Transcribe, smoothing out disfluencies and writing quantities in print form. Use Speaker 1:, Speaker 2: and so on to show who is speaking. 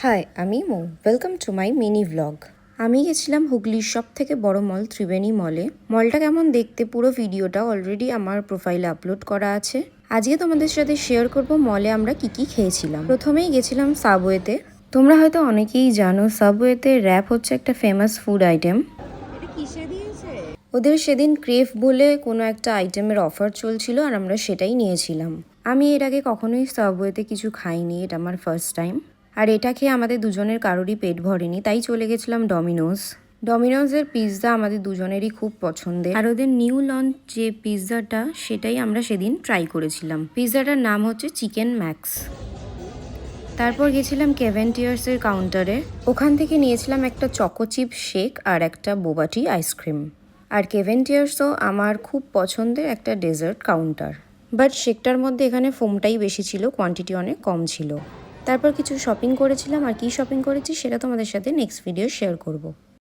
Speaker 1: High, আমি Mo. Welcome to my mini vlog. আমি গেছিলাম হুগলির সব থেকে বড় মল ত্রিবেণী মলে। মলটা কেমন দেখতে পুরো ভিডিওটা অলরেডি আমার প্রোফাইলে আপলোড করা আছে। আজকে তোমাদের সাথে শেয়ার করব মলে আমরা কি খেয়েছিলাম। প্রথমেই গেছিলাম সাবওয়েতে। তোমরা হয়তো অনেকেই জানো সাবওয়েতে র্যাপ হচ্ছে একটা ফেমাস ফুড আইটেম। ওদের সেদিন ক্রেভ বলে কোনো একটা আইটেমের অফার চলছিল আর আমরা সেটাই নিয়েছিলাম। আমি এর আগে কখনোই সাবওয়েতে কিছু খাইনি, এটা আমার ফার্স্ট টাইম। আর এটা খেয়ে আমাদের দুজনের কারোরই পেট ভরেনি, তাই চলে গেছিলাম ডমিনোজের পিৎজা আমাদের দুজনেরই খুব পছন্দের। আর ওদের নিউ লঞ্চ যে পিৎজাটা সেটাই আমরা সেদিন ট্রাই করেছিলাম। পিৎজাটার নাম হচ্ছে চিকেন ম্যাক্স। তারপর গেছিলাম কেভেন্টিয়ার্সের কাউন্টারে। ওখান থেকে নিয়েছিলাম একটা চকোচিপ শেক আর একটা বোবাটি আইসক্রিম। আর কেভেন্টিয়ার্সও আমার খুব পছন্দের একটা ডেজার্ট কাউন্টার, বাট শেকটার মধ্যে এখানে ফোমটাই বেশি ছিল, কোয়ান্টিটি অনেক কম ছিল। তারপর কিছু শপিং করেছিলাম, আর কি শপিং করেছি সেটা তোমাদের সাথে নেক্সট ভিডিও শেয়ার করব।